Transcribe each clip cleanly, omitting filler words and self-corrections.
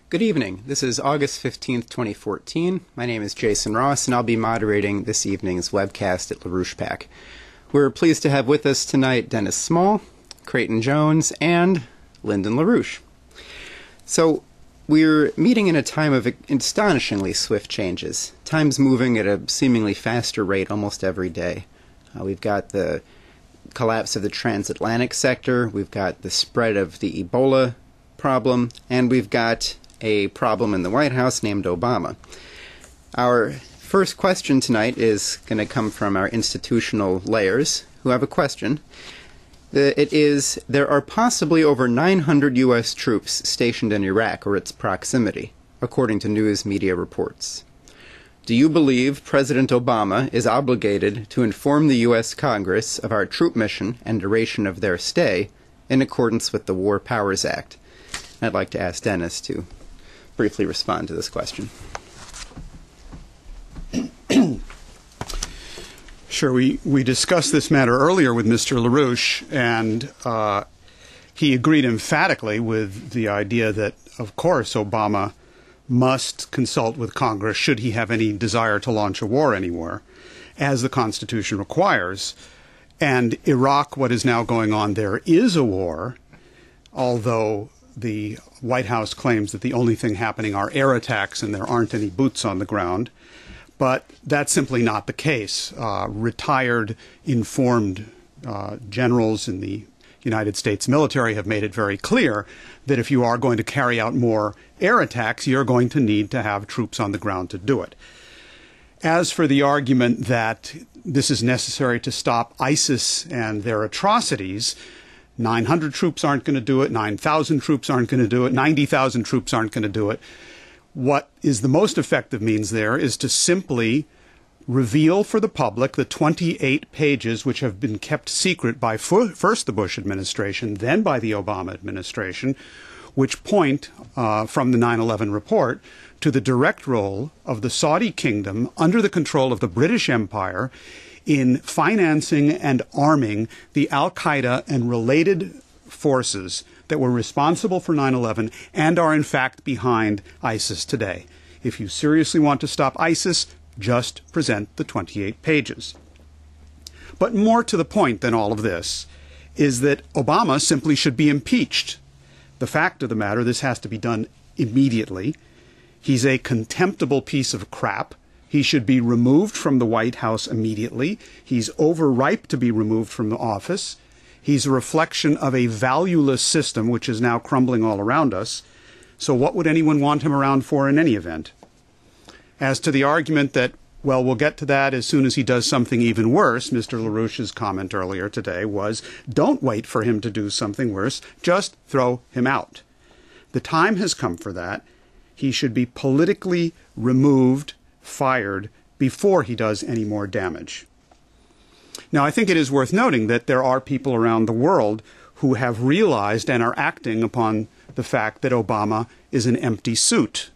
Good evening. This is August 15th, 2014. My name is Jason Ross, and I'll be moderating this evening's webcast at LaRouchePAC. We're pleased to have with us tonight Dennis Small, Creighton Jones, and Lyndon LaRouche. So, we're meeting in a time of astonishingly swift changes. Time's moving at a seemingly faster rate almost every day. We've got the collapse of the transatlantic sector, we've got the spread of the Ebola problem, and we've got a problem in the White House named Obama. Our first question tonight is going to come from our institutional layers, who have a question. It is, there are possibly over 900 U.S. troops stationed in Iraq or its proximity, according to news media reports. Do you believe President Obama is obligated to inform the U.S. Congress of our troop mission and duration of their stay in accordance with the War Powers Act? I'd like to ask Dennis to briefly respond to this question. Sure. We discussed this matter earlier with Mr. LaRouche, and he agreed emphatically with the idea that, of course, Obama must consult with Congress should he have any desire to launch a war anywhere, as the Constitution requires. And Iraq, what is now going on there, is a war, although the White House claims that the only thing happening are air attacks and there aren't any boots on the ground. But that's simply not the case. Retired, informed generals in the United States military have made it very clear that if you are going to carry out more air attacks, you're going to need to have troops on the ground to do it. As for the argument that this is necessary to stop ISIS and their atrocities, 900 troops aren't going to do it, 9,000 troops aren't going to do it, 90,000 troops aren't going to do it. What is the most effective means there is to simply reveal for the public the 28 pages which have been kept secret by first the Bush administration, then by the Obama administration, which point from the 9/11 report to the direct role of the Saudi kingdom under the control of the British Empire in financing and arming the al-Qaeda and related forces that were responsible for 9/11 and are in fact behind ISIS today. If you seriously want to stop ISIS, just present the 28 pages. But more to the point than all of this is that Obama simply should be impeached. The fact of the matter, this has to be done immediately. He's a contemptible piece of crap. He should be removed from the White House immediately. He's overripe to be removed from the office. He's a reflection of a valueless system which is now crumbling all around us. So what would anyone want him around for in any event? As to the argument that, well, we'll get to that as soon as he does something even worse, Mr. LaRouche's comment earlier today was, don't wait for him to do something worse, just throw him out. The time has come for that. He should be politically removed, fired, before he does any more damage. Now, I think it is worth noting that there are people around the world who have realized and are acting upon the fact that Obama is an empty suit.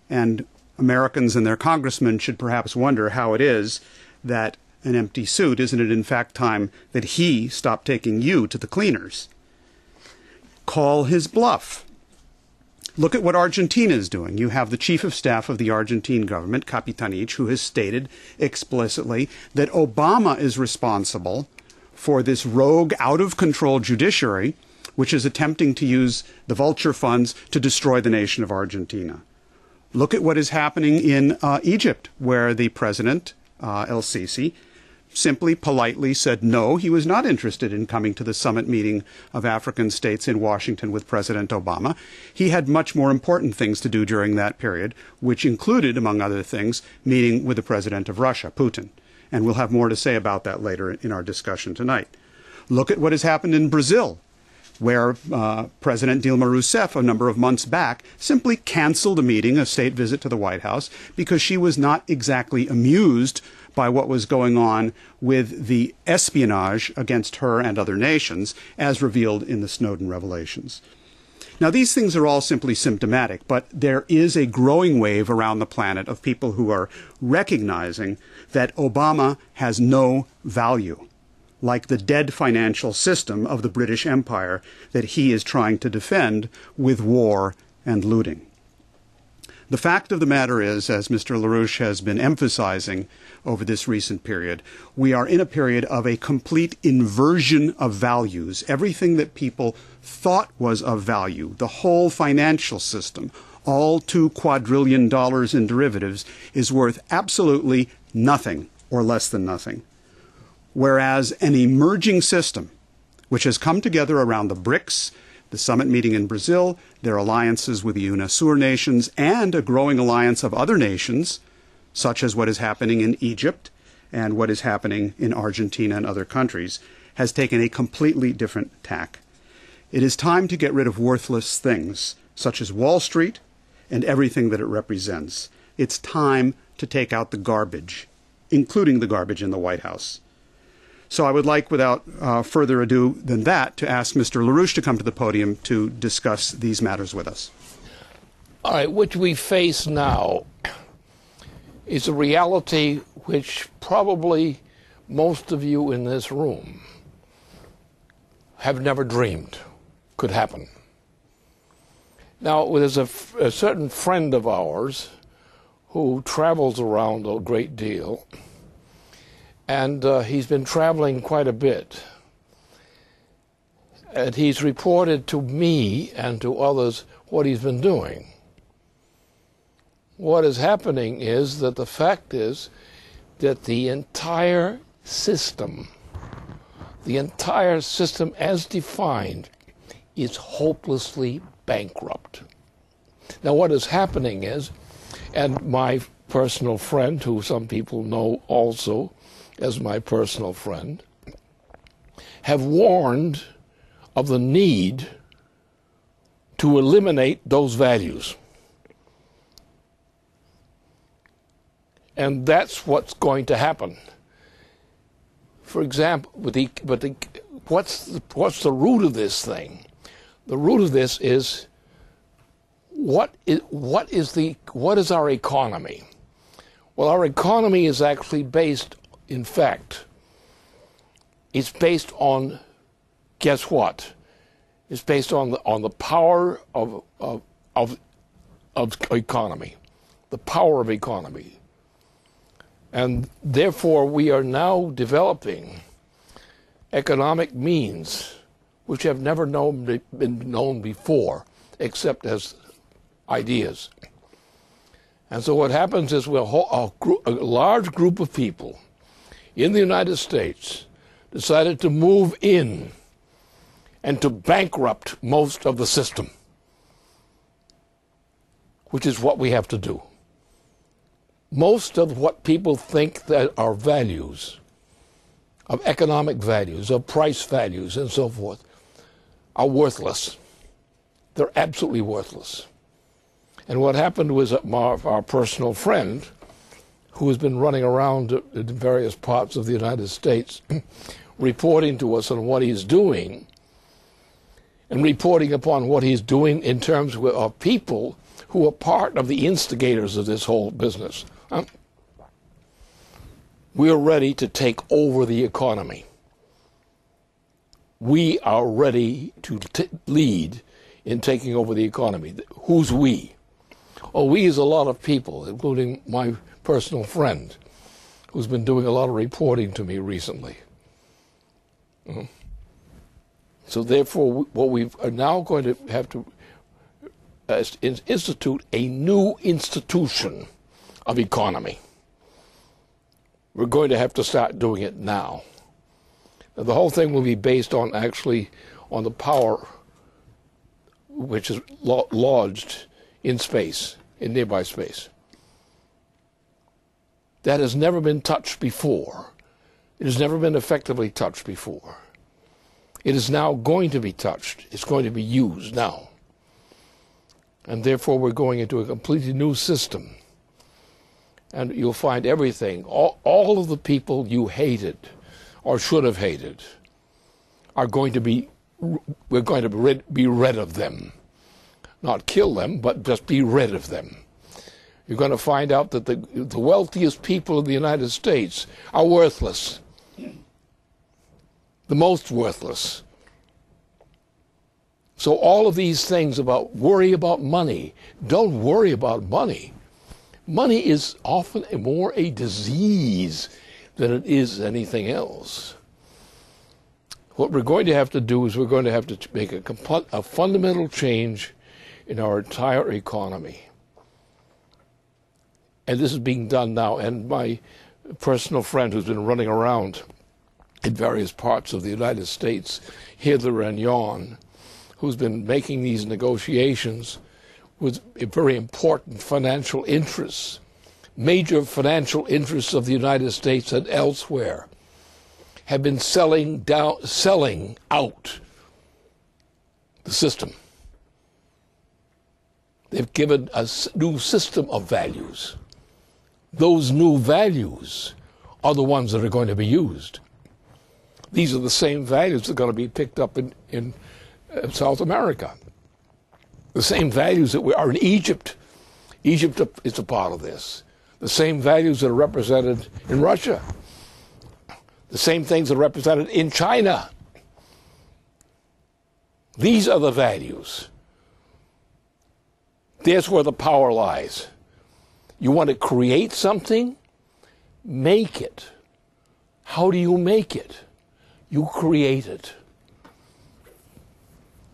And Americans and their congressmen should perhaps wonder how it is that an empty suit, isn't it in fact time that he stopped taking you to the cleaners? Call his bluff. Look at what Argentina is doing. You have the chief of staff of the Argentine government, Capitanich, who has stated explicitly that Obama is responsible for this rogue, out-of-control judiciary, which is attempting to use the vulture funds to destroy the nation of Argentina. Look at what is happening in Egypt, where the president, El-Sisi, simply politely said no, he was not interested in coming to the summit meeting of African states in Washington with President Obama. He had much more important things to do during that period, which included, among other things, meeting with the president of Russia, Putin. And we'll have more to say about that later in our discussion tonight. Look at what has happened in Brazil, where President Dilma Rousseff, a number of months back, simply canceled a meeting, a state visit to the White House, because she was not exactly amused by what was going on with the espionage against her and other nations, as revealed in the Snowden revelations. Now, these things are all simply symptomatic, but there is a growing wave around the planet of people who are recognizing that Obama has no value, like the dead financial system of the British Empire that he is trying to defend with war and looting. The fact of the matter is, as Mr. LaRouche has been emphasizing over this recent period, we are in a period of a complete inversion of values. Everything that people thought was of value, the whole financial system, all $2 quadrillion in derivatives, is worth absolutely nothing or less than nothing. Whereas an emerging system, which has come together around the BRICS, the summit meeting in Brazil, their alliances with the UNASUR nations, and a growing alliance of other nations, such as what is happening in Egypt and what is happening in Argentina and other countries, has taken a completely different tack. It is time to get rid of worthless things, such as Wall Street and everything that it represents. It's time to take out the garbage, including the garbage in the White House. So I would like, without further ado than that, to ask Mr. LaRouche to come to the podium to discuss these matters with us. All right, what we face now is a reality which probably most of you in this room have never dreamed could happen. Now, there's a certain friend of ours who travels around a great deal, and he's been traveling quite a bit. And he's reported to me and to others what he's been doing. What is happening is that the fact is that the entire system as defined is hopelessly bankrupt. Now what is happening is, and my personal friend, who some people know also as my personal friend, have warned of the need to eliminate those values. And that's what's going to happen. For example, what's the root of this thing? The root of this is what is our economy? Well, our economy is actually based, in fact, it's based on, guess what? It's based on the power of economy, the power of economy. And therefore, we are now developing economic means which have never been known before, except as ideas. And so what happens is a large group of people in the United States decided to move in and to bankrupt most of the system, which is what we have to do. Most of what people think that are values, of economic values, of price values, and so forth, are worthless. They're absolutely worthless. And what happened was that our personal friend, who has been running around in various parts of the United States, reporting to us on what he's doing, and reporting upon what he's doing in terms of people who are part of the instigators of this whole business. We are ready to take over the economy. We are ready to lead in taking over the economy. Who's we? Oh, we is a lot of people, including my personal friend, who's been doing a lot of reporting to me recently. So therefore, what we are now going to have to institute a new institution of economy. We're going to have to start doing it now. Now, the whole thing will be based on on the power which is lodged in space, in nearby space. That has never been touched before. It has never been effectively touched before. It is now going to be touched. It's going to be used now. And therefore, we're going into a completely new system. And you'll find everything. All of the people you hated or should have hated are going to be, we're going to be rid of them. Not kill them, but just be rid of them. You're going to find out that the wealthiest people in the United States are worthless. The most worthless. So all of these things about worry about money, don't worry about money. Money is often more a disease than it is anything else. What we're going to have to do is we're going to have to make a fundamental change in our entire economy. And this is being done now. And my personal friend who's been running around in various parts of the United States, hither and yon, who's been making these negotiations with very important financial interests, major financial interests of the United States and elsewhere, have been selling out the system. They've given a new system of values. Those new values are the ones that are going to be used. These are the same values that are going to be picked up in South America. The same values that are in Egypt. Egypt is a part of this. The same values that are represented in Russia. The same things that are represented in China. These are the values. There's where the power lies. You want to create something? Make it. How do you make it? You create it.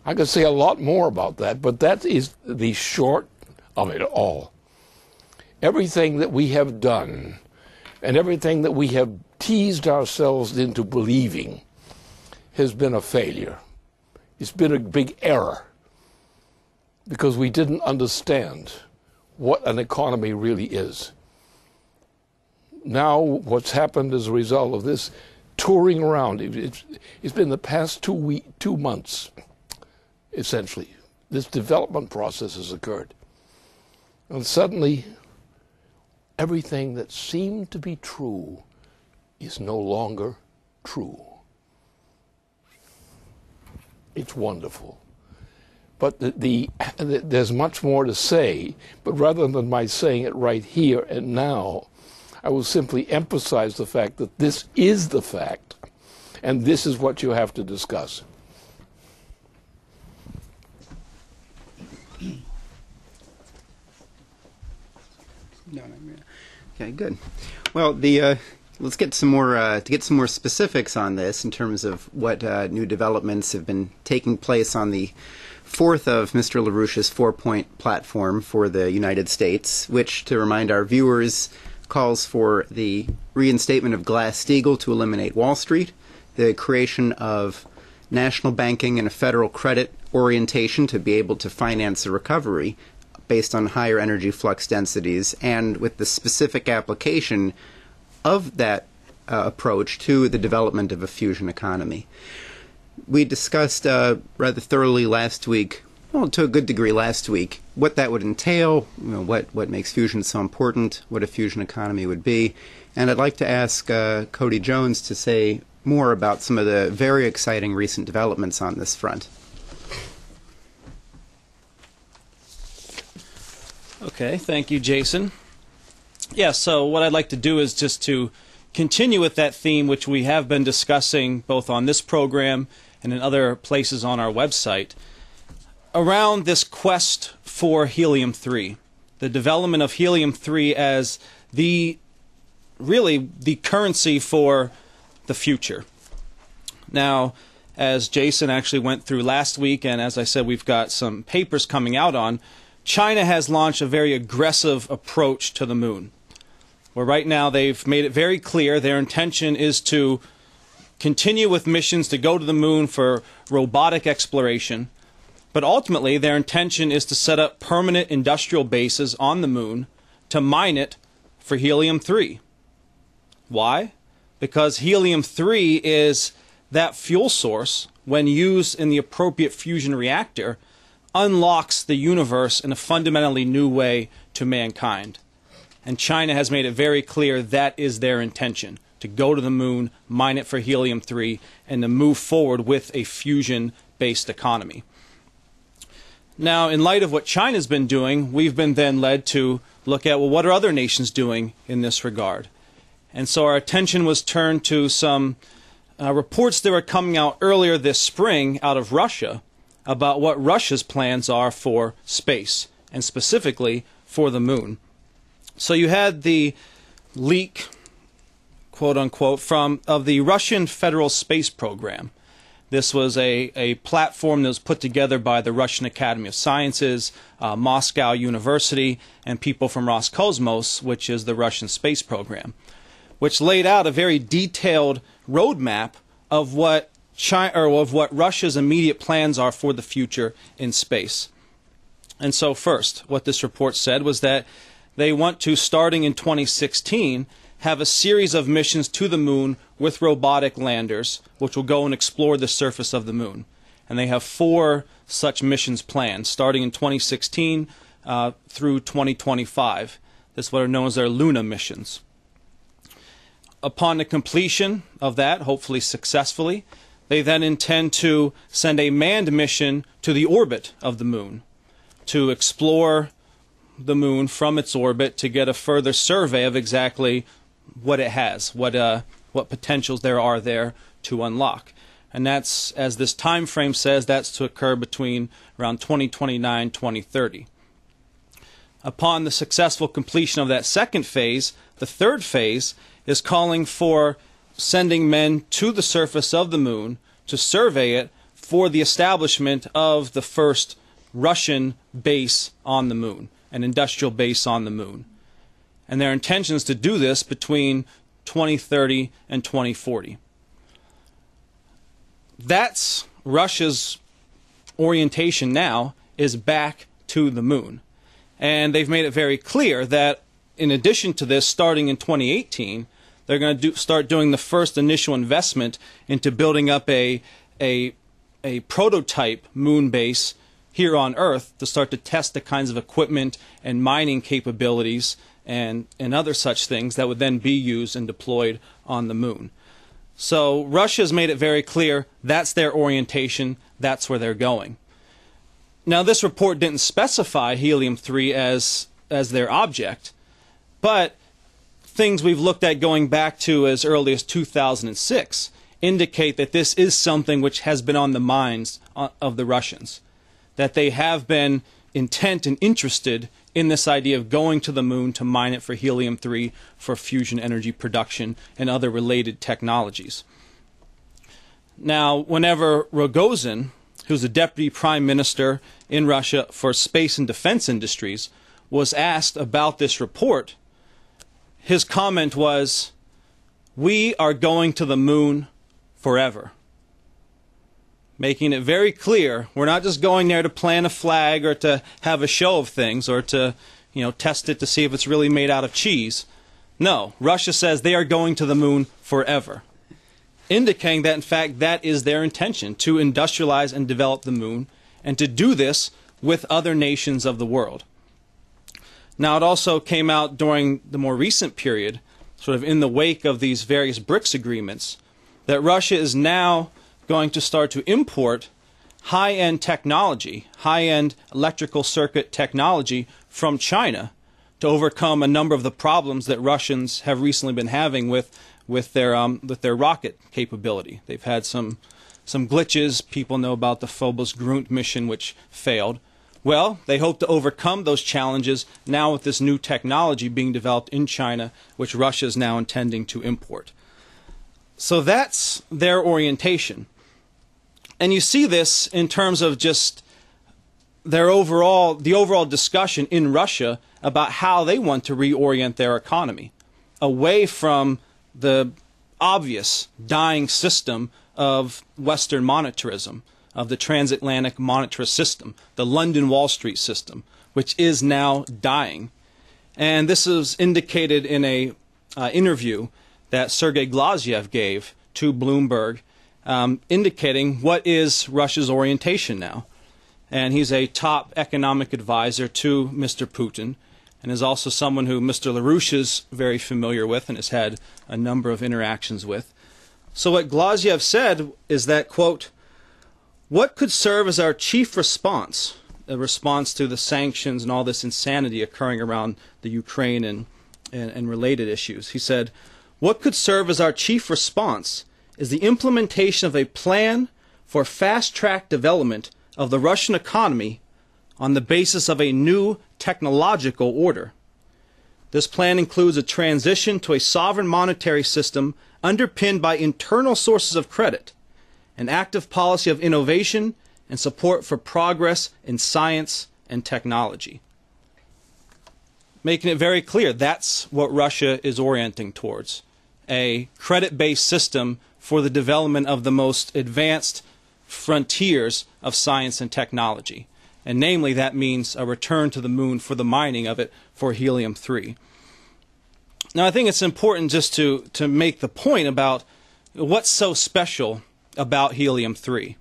I could say a lot more about that, but that is the short of it all. Everything that we have done and everything that we have teased ourselves into believing has been a failure. It's been a big error because we didn't understand what an economy really is. Now, what's happened as a result of this touring around, it's been the past 2 months, essentially. This development process has occurred. And suddenly, everything that seemed to be true is no longer true. It's wonderful. But there's much more to say, but rather than my saying it right here and now, I will simply emphasize the fact that this is the fact, and this is what you have to discuss. Okay, good. Well, let's get some more specifics on this in terms of what new developments have been taking place on the fourth of Mr. LaRouche's four-point platform for the United States, which, to remind our viewers, calls for the reinstatement of Glass-Steagall to eliminate Wall Street, the creation of national banking and a federal credit orientation to be able to finance a recovery based on higher energy flux densities, and with the specific application of that approach to the development of a fusion economy. We discussed rather thoroughly last week, well, to a good degree last week, what that would entail, what makes fusion so important, what a fusion economy would be. And I'd like to ask Cody Jones to say more about some of the very exciting recent developments on this front. Okay, thank you, Jason. Yeah, so what I'd like to do is just to continue with that theme which we have been discussing both on this program and in other places on our website around this quest for helium-3, the development of helium-3 as really the currency for the future. Now, as Jason actually went through last week, and as I said, we've got some papers coming out on, China has launched a very aggressive approach to the moon, where right now they've made it very clear their intention is to continue with missions to go to the moon for robotic exploration, but ultimately their intention is to set up permanent industrial bases on the moon to mine it for helium-3. Why? Because helium-3 is that fuel source, when used in the appropriate fusion reactor, unlocks the universe in a fundamentally new way to mankind. And China has made it very clear that is their intention, to go to the moon, mine it for helium-3, and to move forward with a fusion-based economy. Now, in light of what China's been doing, we've been then led to look at, well, what are other nations doing in this regard? And so our attention was turned to some reports that were coming out earlier this spring out of Russia about what Russia's plans are for space, and specifically for the moon. So you had the leak, quote unquote, of the Russian Federal Space Program. This was a platform that was put together by the Russian Academy of Sciences, Moscow University, and people from Roscosmos, which is the Russian space program, which laid out a very detailed roadmap of what Russia's immediate plans are for the future in space. And so first, what this report said was that they want to, starting in 2016, have a series of missions to the moon with robotic landers, which will go and explore the surface of the moon. And they have 4 such missions planned, starting in 2016 through 2025. This is what are known as their Luna missions. Upon the completion of that, hopefully successfully, they then intend to send a manned mission to the orbit of the moon to explore the moon from its orbit to get a further survey of exactly what it has, what potentials there are there to unlock. And that's, as this time frame says, that's to occur between around 2029, 2030. Upon the successful completion of that second phase, the third phase is calling for sending men to the surface of the moon to survey it for the establishment of the first Russian base on the moon, an industrial base on the moon. And their intention is to do this between 2030 and 2040. That's Russia's orientation now, is back to the moon. And they've made it very clear that in addition to this, starting in 2018, they're going to start doing the first initial investment into building up a prototype moon base here on Earth to start to test the kinds of equipment and mining capabilities and other such things that would then be used and deployed on the moon. So Russia's made it very clear that's their orientation, that's where they're going. Now this report didn't specify helium-3 as their object, but things we've looked at going back to as early as 2006 indicate that this is something which has been on the minds of the Russians, that they have been intent and interested in this idea of going to the moon to mine it for helium-3 for fusion energy production and other related technologies. Now, whenever Rogozin, who's the deputy prime minister in Russia for space and defense industries, was asked about this report, his comment was, "We are going to the moon forever." Making it very clear, we're not just going there to plant a flag or to have a show of things or to, test it to see if it's really made out of cheese. No, Russia says they are going to the moon forever, indicating that in fact that is their intention, to industrialize and develop the moon, and to do this with other nations of the world. Now it also came out during the more recent period, sort of in the wake of these various BRICS agreements, that Russia is now going to start to import high-end technology, high-end electrical circuit technology from China to overcome a number of the problems that Russians have recently been having with their rocket capability. They've had some glitches. People know about the Phobos Grunt mission, which failed. Well, they hope to overcome those challenges now with this new technology being developed in China, which Russia is now intending to import. So that's their orientation. And you see this in terms of just the overall discussion in Russia about how they want to reorient their economy away from the obvious dying system of Western monetarism, of the transatlantic monetarist system, the London Wall Street system, which is now dying. And this is indicated in a interview that Sergei Glaziev gave to Bloomberg, indicating what is Russia's orientation now. And he's a top economic advisor to Mr. Putin, and is also someone who Mr. LaRouche is very familiar with and has had a number of interactions with. So what Glaziev said is that, quote, "What could serve as our chief response, a response to the sanctions and all this insanity occurring around the Ukraine and related issues?" He said, "What could serve as our chief response is the implementation of a plan for fast-track development of the Russian economy on the basis of a new technological order. This plan includes a transition to a sovereign monetary system underpinned by internal sources of credit, an active policy of innovation, and support for progress in science and technology. Making it very clear, that's what Russia is orienting towards. A credit-based system for the development of the most advanced frontiers of science and technology. And namely, that means a return to the moon for the mining of it for helium-3. Now, I think it's important just to make the point about what's so special about helium-3.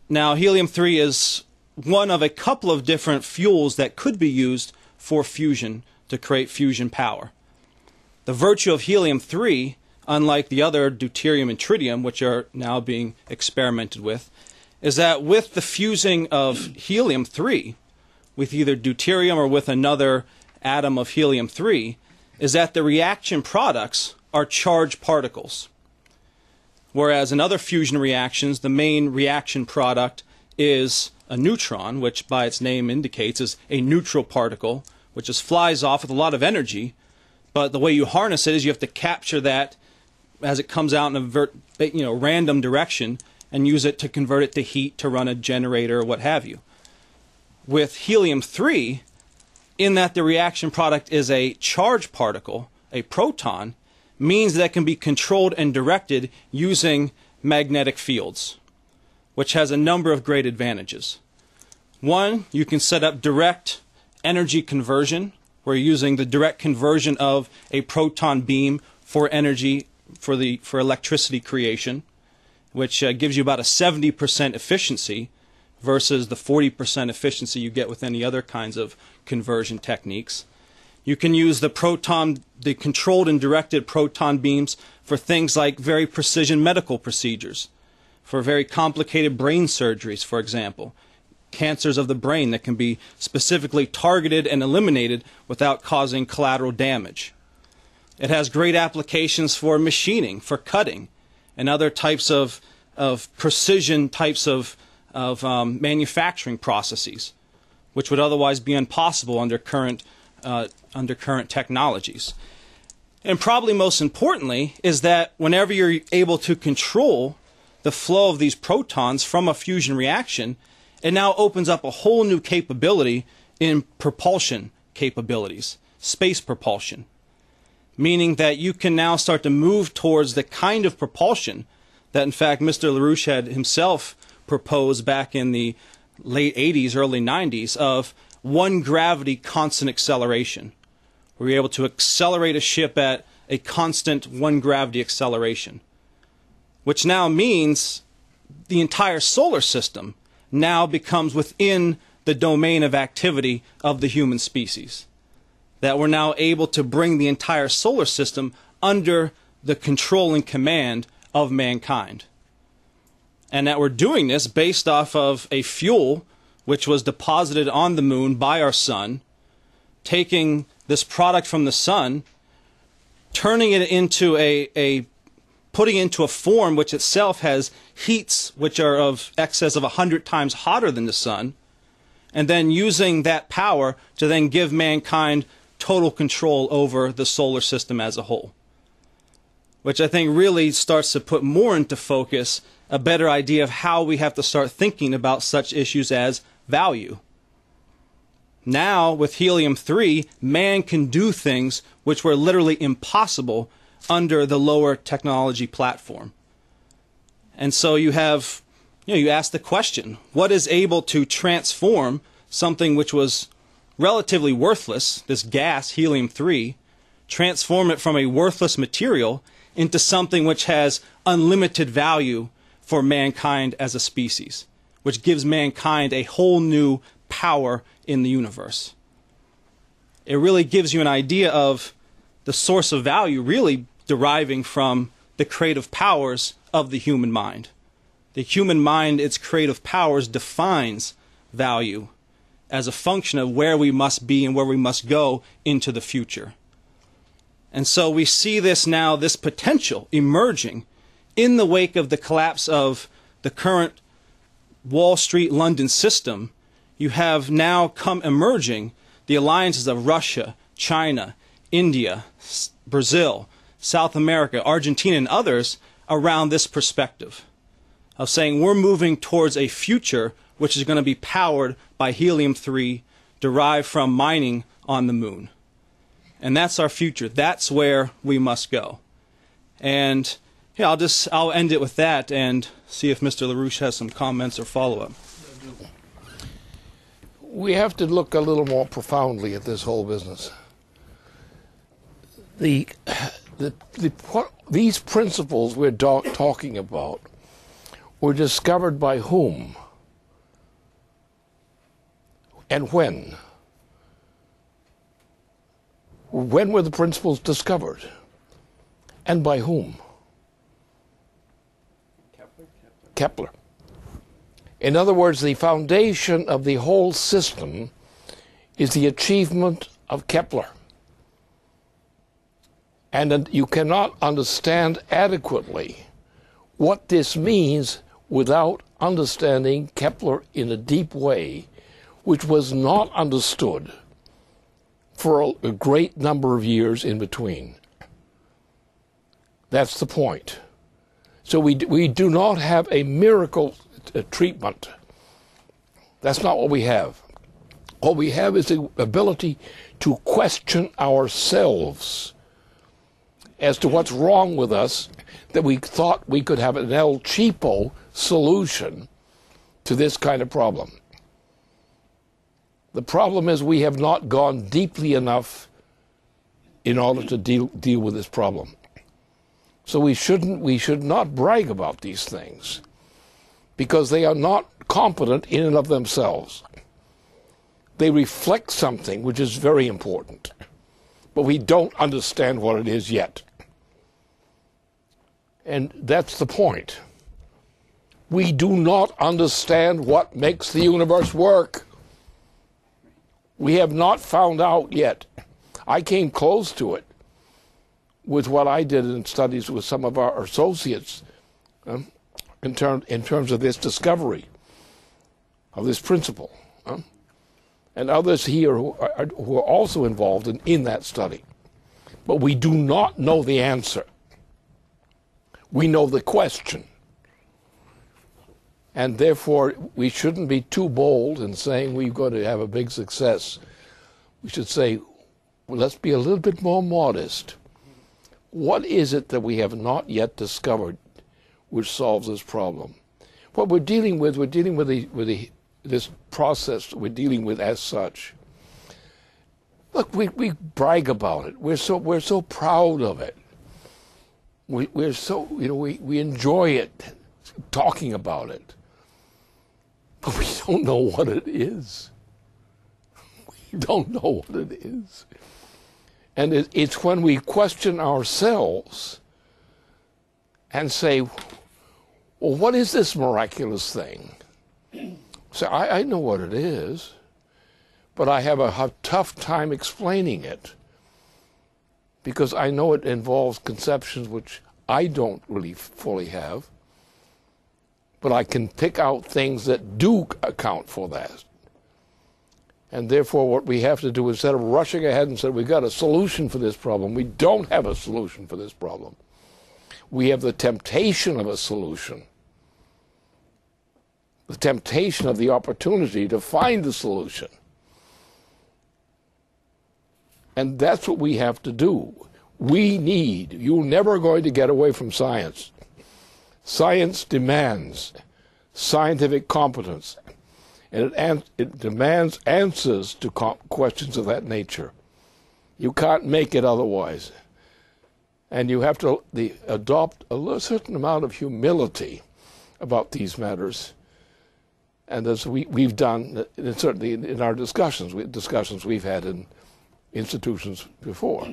Now, helium-3 is one of a couple of different fuels that could be used for fusion to create fusion power. The virtue of helium-3, unlike the other deuterium and tritium, which are now being experimented with, is that with the fusing of helium-3 with either deuterium or with another atom of helium-3, is that the reaction products are charged particles. Whereas in other fusion reactions, the main reaction product is a neutron, which by its name indicates is a neutral particle, which just flies off with a lot of energy. But the way you harness it is you have to capture that as it comes out in a random direction and use it to convert it to heat to run a generator or what have you. With helium-3, in that the reaction product is a charged particle, a proton, means that it can be controlled and directed using magnetic fields, which has a number of great advantages. One, you can set up direct energy conversion, where you're using the direct conversion of a proton beam for energy for electricity creation, which gives you about a 70% efficiency versus the 40% efficiency you get with any other kinds of conversion techniques. You can use the controlled and directed proton beams for things like very precision medical procedures, for very complicated brain surgeries, for example, cancers of the brain that can be specifically targeted and eliminated without causing collateral damage. It has great applications for machining, for cutting, and other types of precision types of manufacturing processes, which would otherwise be impossible under current technologies. And probably most importantly is that whenever you're able to control the flow of these protons from a fusion reaction, it now opens up a whole new capability in propulsion capabilities, space propulsion, meaning that you can now start to move towards the kind of propulsion that, in fact, Mr. LaRouche had himself proposed back in the late 80s, early 90s, of one gravity constant acceleration. Where you're able to accelerate a ship at a constant one gravity acceleration, which now means the entire solar system now becomes within the domain of activity of the human species. That we're now able to bring the entire solar system under the control and command of mankind. And that we're doing this based off of a fuel which was deposited on the moon by our sun, taking this product from the sun, turning it into putting it into a form which itself has heats which are of excess of 100 times hotter than the sun, and then using that power to then give mankind total control over the solar system as a whole. Which I think really starts to put more into focus a better idea of how we have to start thinking about such issues as value. Now, with helium-3, man can do things which were literally impossible under the lower technology platform. And so you have, you ask the question, what is able to transform something which was relatively worthless, this gas, helium-3, transform it from a worthless material into something which has unlimited value for mankind as a species, which gives mankind a whole new power in the universe. It really gives you an idea of the source of value really deriving from the creative powers of the human mind. The human mind, its creative powers, defines value as a function of where we must be and where we must go into the future. And so we see this now, this potential emerging in the wake of the collapse of the current Wall Street London system, you have now come emerging the alliances of Russia, China, India, Brazil, South America, Argentina, and others around this perspective of saying we're moving towards a future which is going to be powered by helium-3 derived from mining on the moon. And that's our future. That's where we must go. And yeah, I'll end it with that and see if Mr. LaRouche has some comments or follow-up. We have to look a little more profoundly at this whole business. These principles we're talking about were discovered by whom and when? When were the principles discovered? And by whom? Kepler. In other words, the foundation of the whole system is the achievement of Kepler. And you cannot understand adequately what this means without understanding Kepler in a deep way, which was not understood for a great number of years in between. That's the point. So we do not have a miracle treatment. That's not what we have. What we have is the ability to question ourselves as to what's wrong with us, that we thought we could have an El Cheapo solution to this kind of problem. The problem is we have not gone deeply enough in order to deal with this problem. So we should not brag about these things, because they are not competent in and of themselves. They reflect something which is very important, but we don't understand what it is yet. And that's the point. We do not understand what makes the universe work. We have not found out yet. I came close to it with what I did in studies with some of our associates in terms of this discovery of this principle, and others here who are also involved in that study. But we do not know the answer. We know the question. And therefore, we shouldn't be too bold in saying we're going to have a big success. We should say, well, let's be a little bit more modest. What is it that we have not yet discovered which solves this problem? What we're dealing with this process we're dealing with as such. Look, we brag about it. We're so proud of it. We're so, we enjoy it, talking about it. But we don't know what it is. We don't know what it is. And it's when we question ourselves and say, well, what is this miraculous thing? So I know what it is, but I have a tough time explaining it, because I know it involves conceptions which I don't really fully have, but I can pick out things that do account for that. And therefore what we have to do, instead of rushing ahead and saying we've got a solution for this problem, we don't have a solution for this problem. We have the temptation of a solution, the temptation of the opportunity to find the solution. And that's what we have to do. You're never going to get away from science. Science demands scientific competence, and it demands answers to questions of that nature. You can't make it otherwise. And you have to adopt a certain amount of humility about these matters. And as we've done, and certainly in our discussions we've had in institutions before,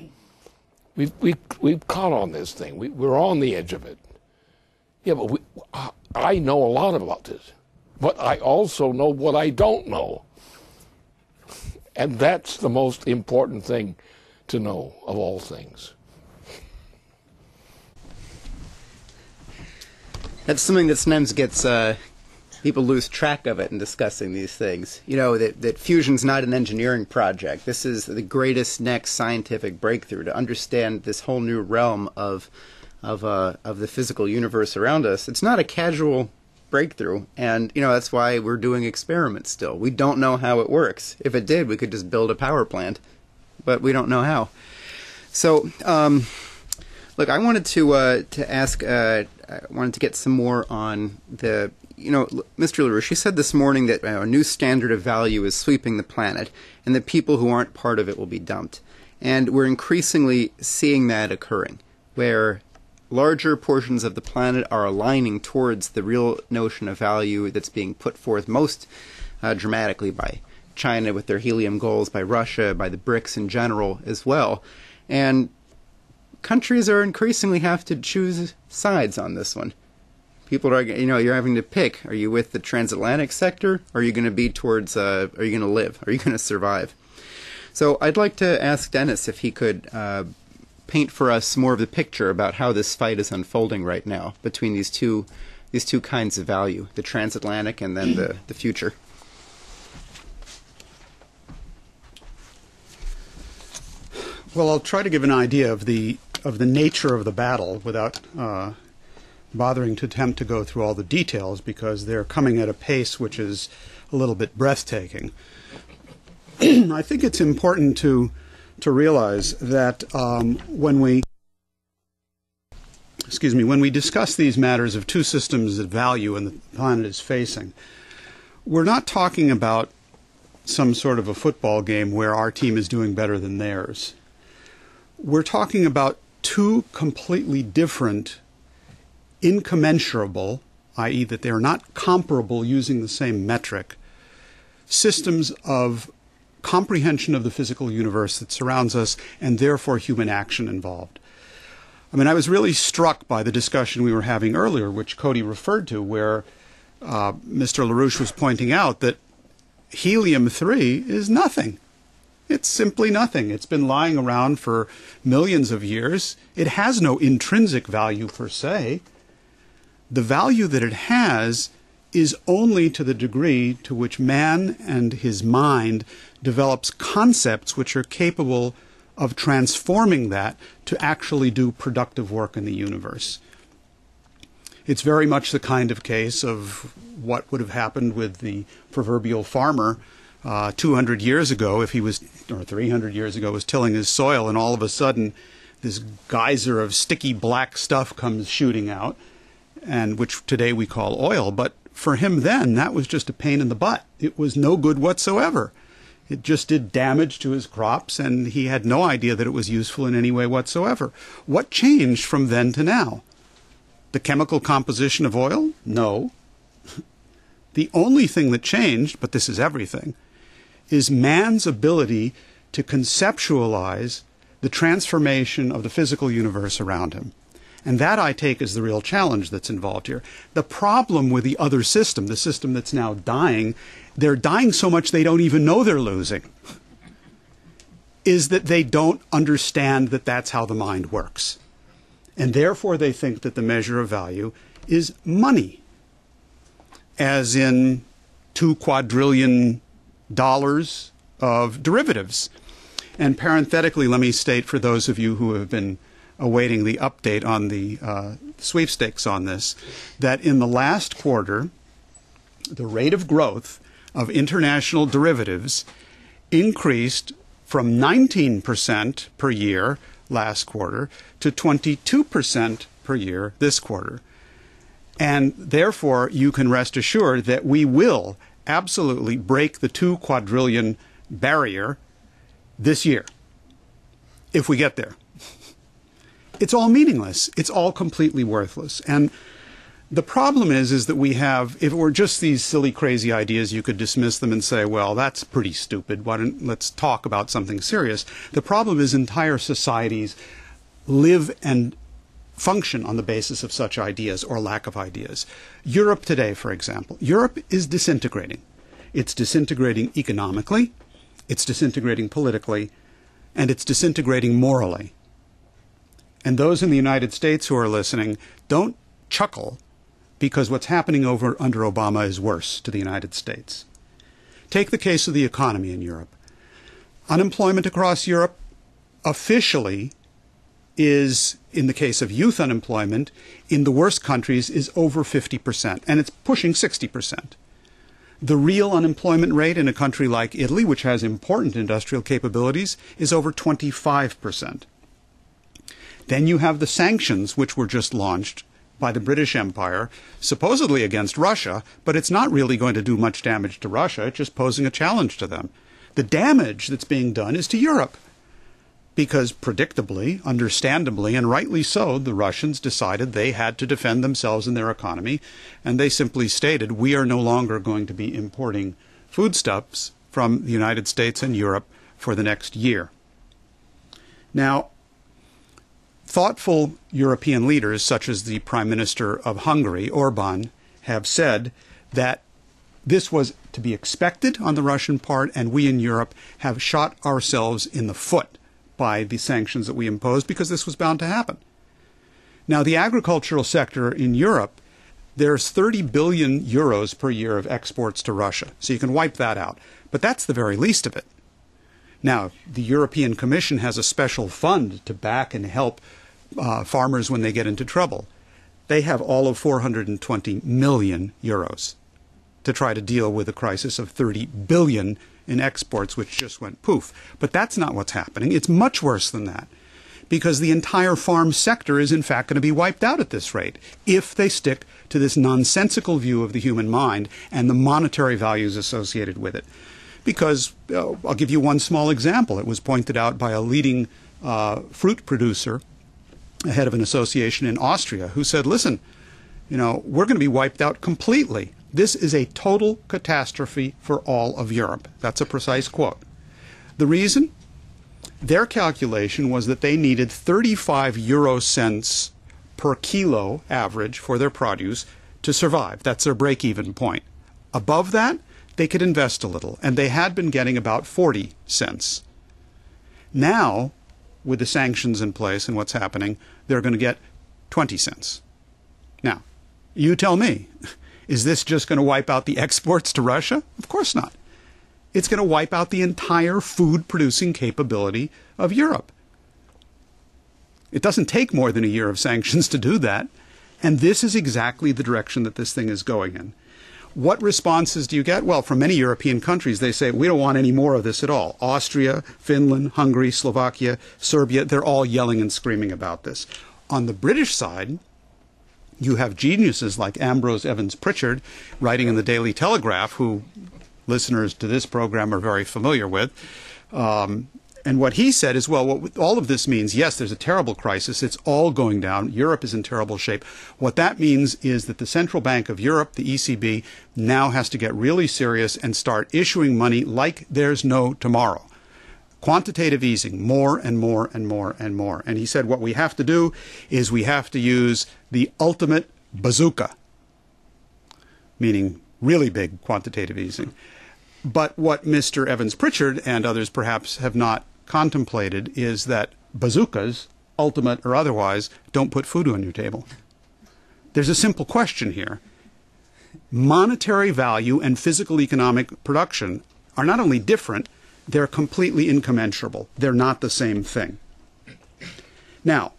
we've caught on this thing. We're on the edge of it. Yeah, but I know a lot about this, but I also know what I don't know. And that's the most important thing to know of all things. That's something that sometimes gets People lose track of it in discussing these things. You know, that fusion's not an engineering project. This is the greatest next scientific breakthrough to understand this whole new realm of the physical universe around us. It's not a casual breakthrough, and you know that's why we're doing experiments still. We don't know how it works. If it did, we could just build a power plant, but we don't know how. So, look, I wanted to ask. I wanted to get some more on the. You know, Mr. LaRouche, you said this morning that a new standard of value is sweeping the planet, and that people who aren't part of it will be dumped. And we're increasingly seeing that occurring, where larger portions of the planet are aligning towards the real notion of value that's being put forth most dramatically by China with their helium goals, by Russia, by the BRICS in general as well. And countries are increasingly have to choose sides on this one. People are, you know, you're having to pick. Are you with the transatlantic sector? Or are you going to be towards, are you going to live? Are you going to survive? So I'd like to ask Dennis if he could paint for us more of the picture about how this fight is unfolding right now between these two kinds of value, the transatlantic and then the future. Well, I'll try to give an idea of the nature of the battle without bothering to attempt to go through all the details, because they're coming at a pace which is a little bit breathtaking. I think it's important to realize that when we discuss these matters of two systems of value and the planet is facing, we're not talking about some sort of a football game where our team is doing better than theirs. We're talking about two completely different, incommensurable, i.e. that they're not comparable using the same metric, systems of comprehension of the physical universe that surrounds us, and therefore human action involved. I mean, I was really struck by the discussion we were having earlier, which Cody referred to, where Mr. LaRouche was pointing out that helium-3 is nothing. It's simply nothing. It's been lying around for millions of years. It has no intrinsic value per se. The value that it has is only to the degree to which man and his mind develops concepts which are capable of transforming that to actually do productive work in the universe. It's very much the kind of case of what would have happened with the proverbial farmer 200 years ago, if he was, or 300 years ago, was tilling his soil, and all of a sudden this geyser of sticky black stuff comes shooting out, and which today we call oil. But for him then, that was just a pain in the butt. It was no good whatsoever. It just did damage to his crops, and he had no idea that it was useful in any way whatsoever. What changed from then to now? The chemical composition of oil? No. The only thing that changed, but this is everything, is man's ability to conceptualize the transformation of the physical universe around him. And that, I take, is the real challenge that's involved here. The problem with the other system, the system that's now dying, they're dying so much they don't even know they're losing, is that they don't understand that that's how the mind works. And therefore they think that the measure of value is money, as in $2 quadrillion of derivatives. And parenthetically, let me state for those of you who have been awaiting the update on the sweepstakes on this, that in the last quarter, the rate of growth of international derivatives increased from 19% per year last quarter to 22% per year this quarter. And therefore, you can rest assured that we will absolutely break the 2 quadrillion barrier this year, if we get there. It's all meaningless. It's all completely worthless. And the problem is that we have, if it were just these silly, crazy ideas, you could dismiss them and say, well, that's pretty stupid. Let's talk about something serious. The problem is entire societies live and function on the basis of such ideas or lack of ideas. Europe today, for example. Europe is disintegrating. It's disintegrating economically, it's disintegrating politically, and it's disintegrating morally. And those in the United States who are listening, don't chuckle because what's happening under Obama is worse to the United States. Take the case of the economy in Europe. Unemployment across Europe officially is, in the case of youth unemployment, in the worst countries is over 50%, and it's pushing 60%. The real unemployment rate in a country like Italy, which has important industrial capabilities, is over 25%. Then you have the sanctions, which were just launched by the British Empire, supposedly against Russia, but it's not really going to do much damage to Russia. It's just posing a challenge to them. The damage that's being done is to Europe, because predictably, understandably, and rightly so, the Russians decided they had to defend themselves and their economy, and they simply stated, we are no longer going to be importing foodstuffs from the United States and Europe for the next year. Now, thoughtful European leaders, such as the Prime Minister of Hungary, Orban, have said that this was to be expected on the Russian part, and we in Europe have shot ourselves in the foot by the sanctions that we imposed, because this was bound to happen. Now, the agricultural sector in Europe, there's 30 billion euros per year of exports to Russia, so you can wipe that out. But that's the very least of it. Now, the European Commission has a special fund to back and help farmers when they get into trouble. They have all of 420 million euros to try to deal with a crisis of 30 billion in exports, which just went poof. But that's not what's happening. It's much worse than that, because the entire farm sector is in fact going to be wiped out at this rate if they stick to this nonsensical view of the human mind and the monetary values associated with it. Because I'll give you one small example. It was pointed out by a leading fruit producer, head of an association in Austria, who said, listen, we're going to be wiped out completely. This is a total catastrophe for all of Europe. That's a precise quote. The reason? Their calculation was that they needed 35 euro cents per kilo average for their produce to survive. That's their break-even point. Above that, they could invest a little, and they had been getting about 40 cents. Now, with the sanctions in place and what's happening, they're going to get 20 cents. Now, you tell me, is this just going to wipe out the exports to Russia? Of course not. It's going to wipe out the entire food-producing capability of Europe. It doesn't take more than a year of sanctions to do that, and this is exactly the direction that this thing is going in. What responses do you get? Well, from many European countries, they say, we don't want any more of this at all. Austria, Finland, Hungary, Slovakia, Serbia, they're all yelling and screaming about this. On the British side, you have geniuses like Ambrose Evans Pritchard writing in the Daily Telegraph, who listeners to this program are very familiar with. And what he said is, well, what all of this means, yes, there's a terrible crisis. It's all going down. Europe is in terrible shape. What that means is that the Central Bank of Europe, the ECB, now has to get really serious and start issuing money like there's no tomorrow. Quantitative easing, more and more and more and more. And he said what we have to do is we have to use the ultimate bazooka, meaning really big quantitative easing. But what Mr. Evans Pritchard and others perhaps have not contemplated is that bazookas, ultimate or otherwise, don't put food on your table. There's a simple question here. Monetary value and physical economic production are not only different, they're completely incommensurable. They're not the same thing. Now,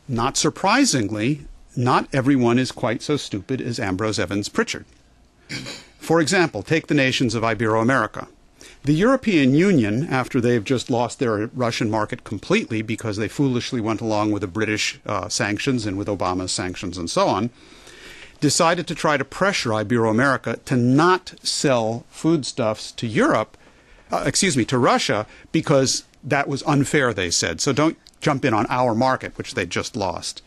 not surprisingly, not everyone is quite so stupid as Ambrose Evans Pritchard. For example, take the nations of Ibero-America. The European Union, after they've just lost their Russian market completely because they foolishly went along with the British sanctions and with Obama's sanctions and so on, decided to try to pressure Ibero-America to not sell foodstuffs to to Russia, because that was unfair, they said. So don't jump in on our market, which they just lost.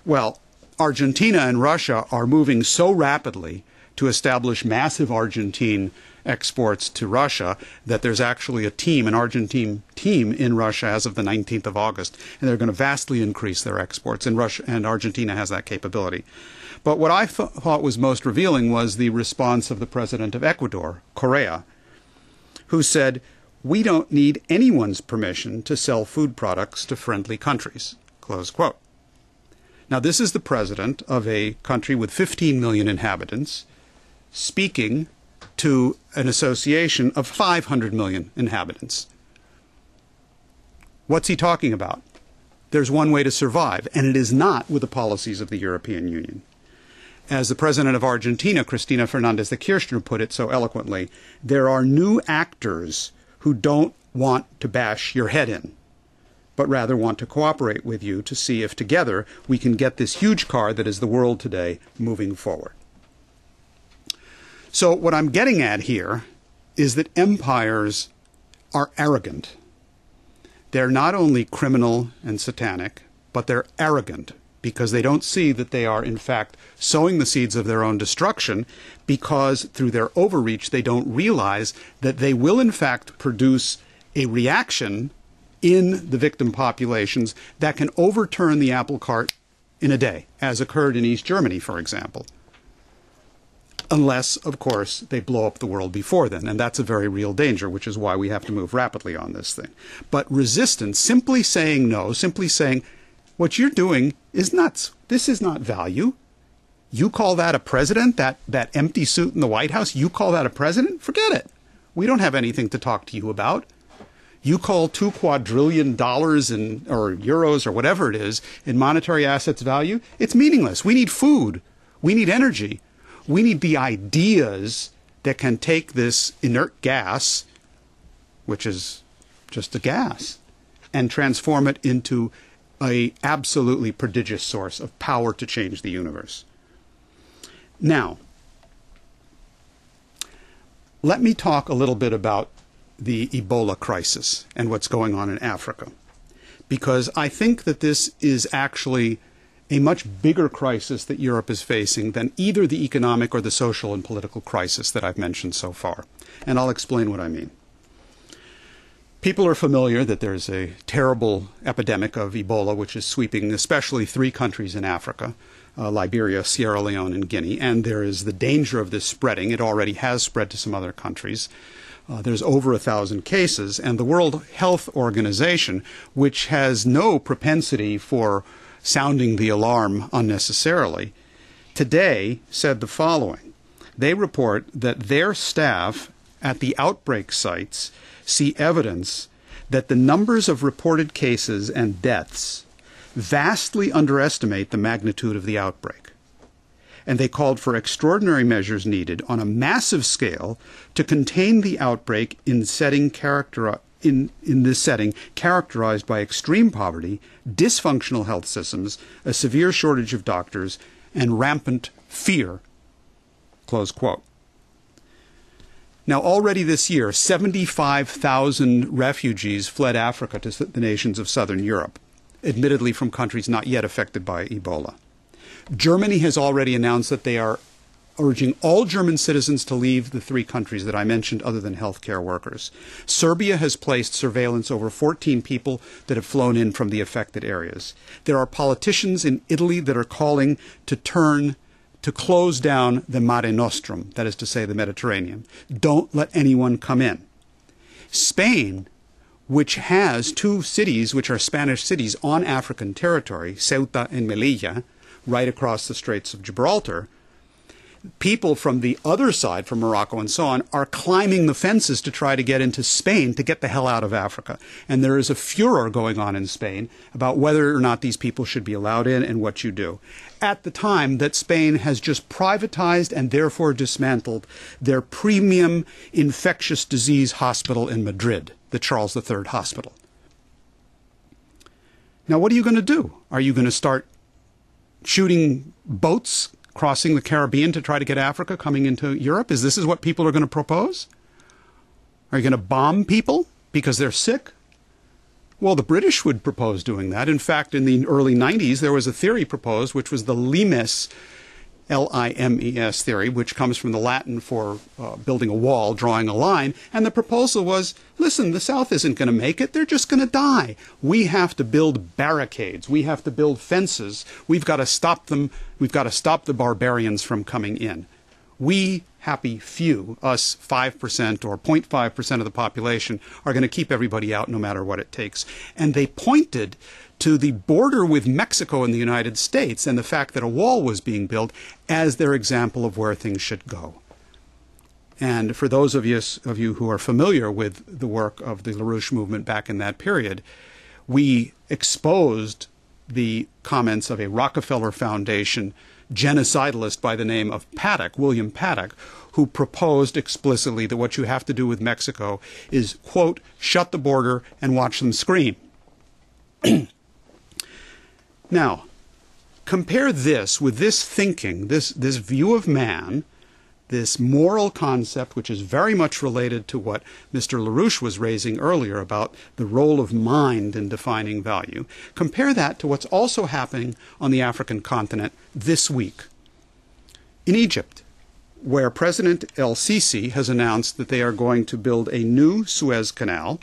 Well, Argentina and Russia are moving so rapidly to establish massive Argentine exports to Russia that there's actually an Argentine team in Russia as of the 19th of August, and they're going to vastly increase their exports, and Russia and Argentina has that capability. But what I thought was most revealing was the response of the president of Ecuador, Correa, who said, we don't need anyone's permission to sell food products to friendly countries, close quote. Now, this is the president of a country with 15 million inhabitants speaking to an association of 500 million inhabitants. What's he talking about? There's one way to survive, and it is not with the policies of the European Union. As the president of Argentina, Cristina Fernandez de Kirchner, put it so eloquently, there are new actors who don't want to bash your head in, but rather want to cooperate with you to see if together we can get this huge car that is the world today moving forward. So what I'm getting at here is that empires are arrogant. They're not only criminal and satanic, but they're arrogant because they don't see that they are, in fact, sowing the seeds of their own destruction, because through their overreach they don't realize that they will, in fact, produce a reaction in the victim populations that can overturn the apple cart in a day, as occurred in East Germany, for example. Unless, of course, they blow up the world before then. And that's a very real danger, which is why we have to move rapidly on this thing. But resistance, simply saying no, simply saying, what you're doing is nuts. This is not value. You call that a president, that empty suit in the White House, you call that a president? Forget it. We don't have anything to talk to you about. You call $2 quadrillion or euros or whatever it is in monetary assets value? It's meaningless. We need food. We need energy. We need the ideas that can take this inert gas, which is just a gas, and transform it into an absolutely prodigious source of power to change the universe. Now, let me talk a little bit about the Ebola crisis and what's going on in Africa, because I think that this is actually a much bigger crisis that Europe is facing than either the economic or the social and political crisis that I've mentioned so far. And I'll explain what I mean. People are familiar that there's a terrible epidemic of Ebola, which is sweeping especially 3 countries in Africa, Liberia, Sierra Leone, and Guinea. And there is the danger of this spreading. It already has spread to some other countries. There's over 1,000 cases. And the World Health Organization, which has no propensity for sounding the alarm unnecessarily, today said the following. They report that their staff at the outbreak sites see evidence that the numbers of reported cases and deaths vastly underestimate the magnitude of the outbreak. And they called for extraordinary measures needed on a massive scale to contain the outbreak in this setting characterized by extreme poverty, dysfunctional health systems, a severe shortage of doctors, and rampant fear. Close quote. Now, already this year, 75,000 refugees fled Africa to the nations of southern Europe, admittedly from countries not yet affected by Ebola. Germany has already announced that they are urging all German citizens to leave the 3 countries that I mentioned other than healthcare workers. Serbia has placed surveillance over 14 people that have flown in from the affected areas. There are politicians in Italy that are calling to close down the Mare Nostrum, that is to say the Mediterranean. Don't let anyone come in. Spain, which has 2 cities, which are Spanish cities on African territory, Ceuta and Melilla, right across the Straits of Gibraltar, people from the other side, from Morocco and so on, are climbing the fences to try to get into Spain to get the hell out of Africa. And there is a furor going on in Spain about whether or not these people should be allowed in and what you do. At the time that Spain has just privatized and therefore dismantled their premium infectious disease hospital in Madrid, the Charles III Hospital. Now, what are you going to do? Are you going to start shooting boats crossing the Caribbean to try to get Africa coming into Europe? Is this what people are going to propose? Are you going to bomb people because they're sick? Well, the British would propose doing that. In fact, in the early 90s, there was a theory proposed, which was the Limes, L-I-M-E-S theory, which comes from the Latin for building a wall, drawing a line. And the proposal was, listen, the South isn't going to make it. They're just going to die. We have to build barricades. We have to build fences. We've got to stop them. We've got to stop the barbarians from coming in. We, happy few, us 5% or 0.5% of the population, are going to keep everybody out no matter what it takes. And they pointed to the border with Mexico and the United States and the fact that a wall was being built as their example of where things should go. And for those of you who are familiar with the work of the LaRouche movement back in that period, we exposed the comments of a Rockefeller Foundation genocidalist by the name of Paddock, William Paddock, who proposed explicitly that what you have to do with Mexico is, quote, shut the border and watch them scream. Now, compare this with this thinking, this view of man, this moral concept, which is very much related to what Mr. LaRouche was raising earlier about the role of mind in defining value. Compare that to what's also happening on the African continent this week. In Egypt, where President El-Sisi has announced that they are going to build a new Suez Canal.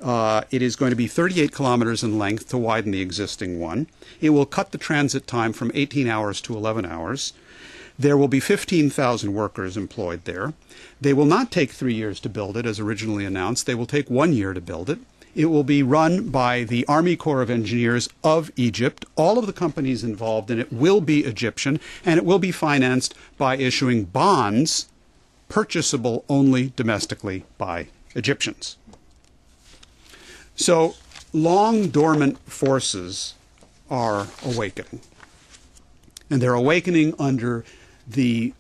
It is going to be 38 kilometers in length to widen the existing one. It will cut the transit time from 18 hours to 11 hours. There will be 15,000 workers employed there. They will not take 3 years to build it, as originally announced. They will take 1 year to build it. It will be run by the Army Corps of Engineers of Egypt. All of the companies involved in it will be Egyptian, and it will be financed by issuing bonds purchasable only domestically by Egyptians. So long dormant forces are awakening. And they're awakening under the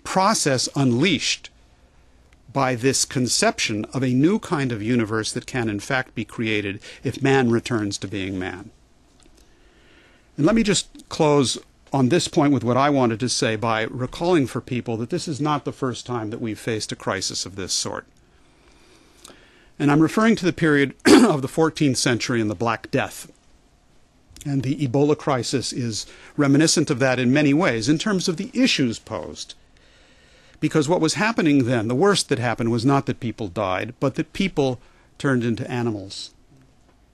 process unleashed by this conception of a new kind of universe that can in fact be created if man returns to being man. And let me just close on this point with what I wanted to say by recalling for people that this is not the first time that we've faced a crisis of this sort. And I'm referring to the period of the 14th century and the Black Death. And the Ebola crisis is reminiscent of that in many ways in terms of the issues posed. Because what was happening then, the worst that happened was not that people died, but that people turned into animals.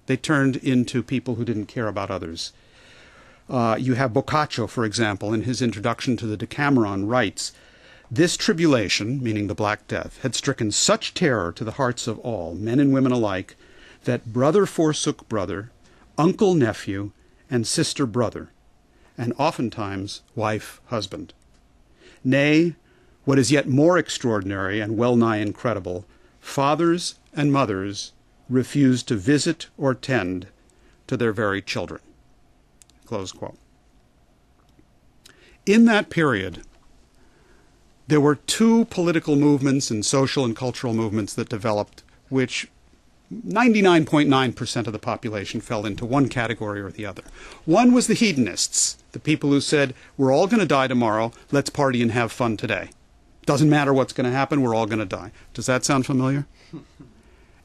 They turned into people who didn't care about others. You have Boccaccio, for example, in his introduction to the Decameron writes, "This tribulation," meaning the Black Death, "had stricken such terror to the hearts of all, men and women alike, that brother forsook brother, uncle nephew, and sister brother, and oftentimes wife husband. Nay, what is yet more extraordinary and well nigh incredible, fathers and mothers refused to visit or tend to their very children." Close quote. In that period, there were two political movements and social and cultural movements that developed, which 99.9% of the population fell into one category or the other. One was the hedonists, the people who said, we're all going to die tomorrow, let's party and have fun today. Doesn't matter what's going to happen, we're all going to die. Does that sound familiar?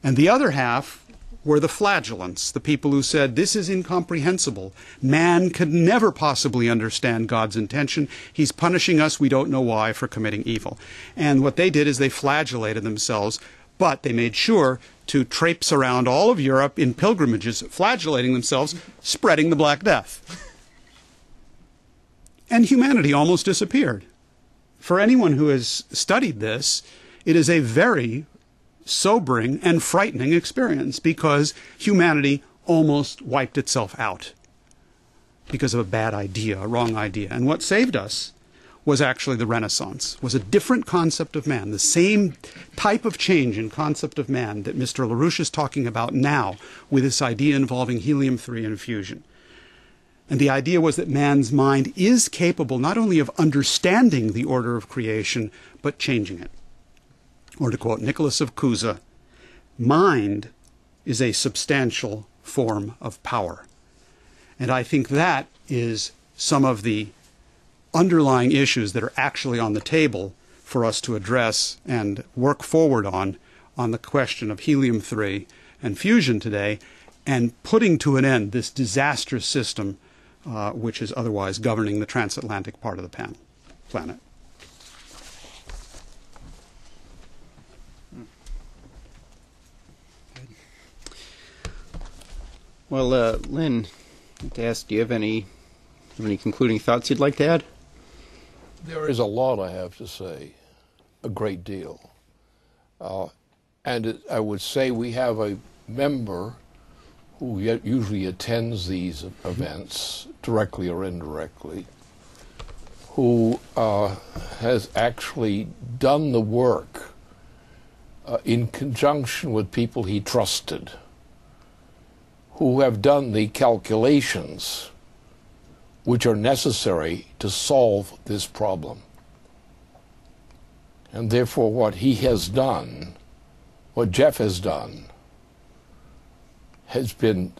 And the other half were the flagellants, the people who said, this is incomprehensible. Man could never possibly understand God's intention. He's punishing us, we don't know why, for committing evil. And what they did is they flagellated themselves, but they made sure to traipse around all of Europe in pilgrimages, flagellating themselves, spreading the Black Death. And humanity almost disappeared. For anyone who has studied this, it is a very sobering and frightening experience because humanity almost wiped itself out because of a bad idea, a wrong idea. And what saved us was actually the Renaissance, was a different concept of man, the same type of change in concept of man that Mr. LaRouche is talking about now with this idea involving helium-3 and fusion. And the idea was that man's mind is capable not only of understanding the order of creation, but changing it. Or to quote Nicholas of Cusa, mind is a substantial form of power. And I think that is some of the underlying issues that are actually on the table for us to address and work forward on the question of helium-3 and fusion today, and putting to an end this disastrous system which is otherwise governing the transatlantic part of the planet. Well, Lynn, I'd like to ask, do you have any concluding thoughts you'd like to add? There is a lot, I have to say, a great deal. I would say we have a member who usually attends these events, directly or indirectly, who has actually done the work in conjunction with people he trusted, who have done the calculations which are necessary to solve this problem. And therefore what he has done, what Jeff has done, has been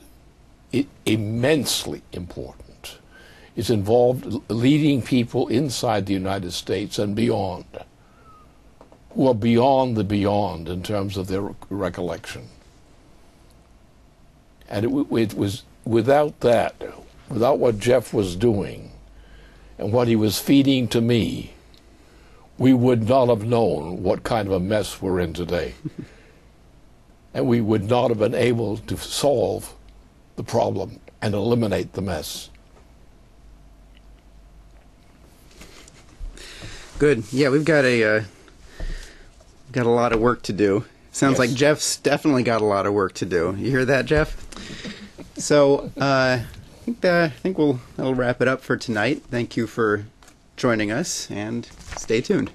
immensely important. It's involved leading people inside the United States and beyond, who are beyond the beyond in terms of their recollection. And it was without that, without what Jeff was doing and what he was feeding to me, we would not have known what kind of a mess we're in today. And we would not have been able to solve the problem and eliminate the mess. Good. Yeah, we've got a lot of work to do. Sounds Yes. like Jeff's definitely got a lot of work to do. You hear that, Jeff? So I think that'll wrap it up for tonight. Thank you for joining us, and stay tuned.